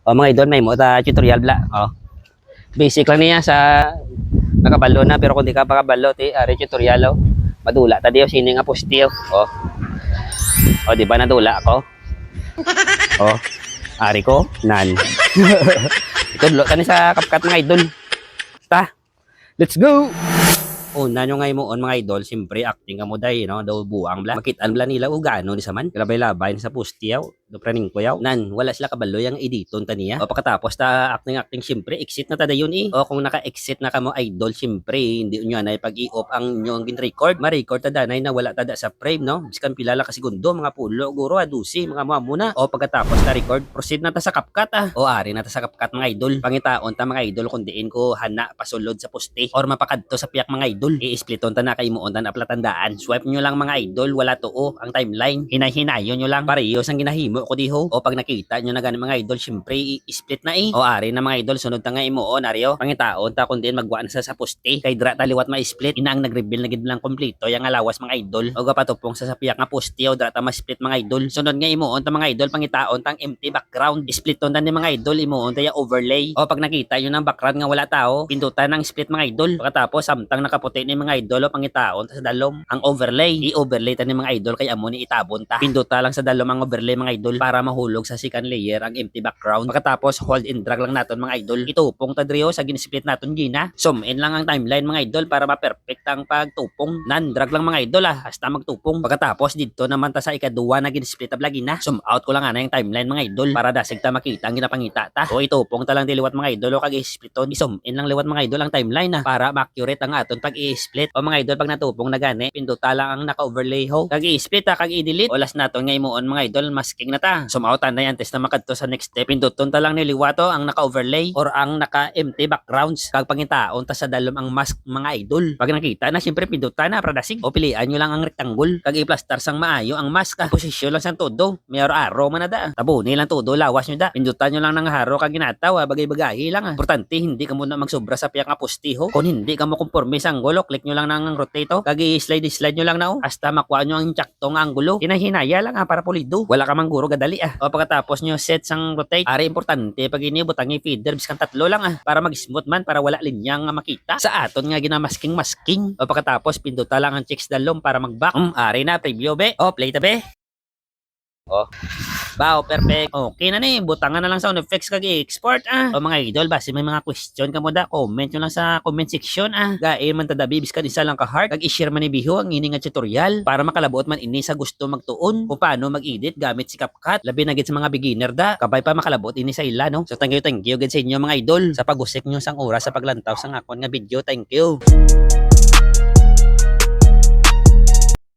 O mga idol, may mo ta tutorial bla. O. Basic lang niya sa nakabalo na, pero kung di ka pa kabalo, ari tutorial o. Madula ta diyo sini nga postiyo. O di ba nadula ako? O. Ari ko nan. Itudlo tani sa kapkat mga idol. Ta. Let's go. Una nyo ngay mo on mga idol, siyempre acting ka mo day, no? Daw buang bla. Makitaan bla nila o gano ni saman. Labay-labay sa postiyaw. Do praning ko yaw. Nan, wala sila kabalo yung editon taniya. O pagkatapos ta acting siyempre, exit na tada yun eh. O kung naka-exit na ka mo idol, siyempre, hindi nyo na pag-i-off ang nyo ang gin-record. Ma-record tada na wala tada sa frame, no? Biskan pilala ka segundo, mga pulo, guro, adusi, mga mga muna. O pagkatapos ta record, proceed na ta sa CapCut ah. O ari na ta sa CapCut mga idol. Pangitaon ta mga idol kung diin ko hana pasulod sa poste or mapakadto sa piyak mga idol. I-spliton ta na kay muon ta na aplatandaan. Swipe nyo lang mga idol, wala tuo ang timeline. Hinay-hinayon nyo lang parehas ang ginahimo ko diho. O pag nakita nyo na ganin mga idol, syempre i-split na eh. O ari na mga idol, sunod ta nga imuon ariyo. Pangitaon ta kun diin magwaan sa poste kay dra ta liwat ma-split. Ina ang nag-reveal na gid lang kompleto yang alawas mga idol. O gapatupong sa sapiyak nga poste o dra ta ma-split mga idol. Sunod nga imuon ta mga idol, pangitaon tang empty background. Spliton ta ni mga idol, imuon ta ya overlay. O pag nakita nyo ng background nga wala tao, pindutan ng split mga idol. Pagkatapos samtang nakaputi ni mga idol o pangitaon ta sa dalom ang overlay. I-overlay ta ni mga idol kay amo ni itabon ta. Pinduta lang sa dalom ang overlay mga idol para mahulog sa second layer ang empty background. Pagkatapos hold and drag lang naton mga idol. Itupong ta driyo sa gin-split naton gina. Zoom in lang ang timeline mga idol para ma-perfect ang pagtupong. Nan drag lang mga idol hasta magtupong. Pagkatapos dito naman ta sa ikaduwa na gin-split ta lagi na. Zoom out ko lang ana yung timeline mga idol para dasig ta makita ang ginapangita ta. O itupong ta lang diliwat mga idol o kag i-spliton. I-zoom in lang liwat mga idol ang timeline para ma-accurate ang aton pag i-split. O mga idol pag natupong na gani, pinduta lang ang naka-overlay ho. Kag i-split kag i-delete. O last naton nga imuon mga idol, masking na ta. Zoom out na yan test na makadto sa next step. Pinduton ta lang niliwato ang naka-overlay or ang naka-empty backgrounds. Kag pangitaon ta sa dalom ang mask mga idol. Pag nakita na syempre pinduta na para dasig. O pilian nyo lang ang rectangle. Kag i-plaster sang maayo ang mask. Posisyon lang sang todo. May arrow man na da. Tabuni lang todo, lawas nyo da. Pindutan nyo lang ng haro kag ginataw, bagay-bagay lang. Importante hindi ka muna magsobra sa piyak nga postiho. Kung hindi ka mo konforme sa anggulo, click nyo lang ng rotate kag i-slide nyo lang na hasta makuha nyo ang tsaktong anggulo. Hinahinaya lang para pulido. Wala ka mangguro gadali O pagkatapos nyo set sang rotate, ari importante pag inibutang i-feeder biskan tatlo lang para mag-smooth man para wala linyang makita. Sa aton nga ginamasking-masking. O pagkatapos pinduta lang ang checks dalom para mag-back. Ari na preview be. O play ta be. O. Wow, perfect. Okay na ni, butangan na lang sound effects kag i-export O mga idol, base may mga question ka mo da, comment nyo lang sa comment section Gain man tada bibis ka isa lang ka heart, kag i-share man ni Biho ang ini nga tutorial para makalabuot man ini sa gusto magtuon kung paano mag-edit gamit si CapCut. Labi na gid sa mga beginner da, kabay pa makalabot ini sa ila no. So thank you gid sa inyo mga idol sa pag-usik nyo sang oras sa paglantaw sang akon nga video. Thank you.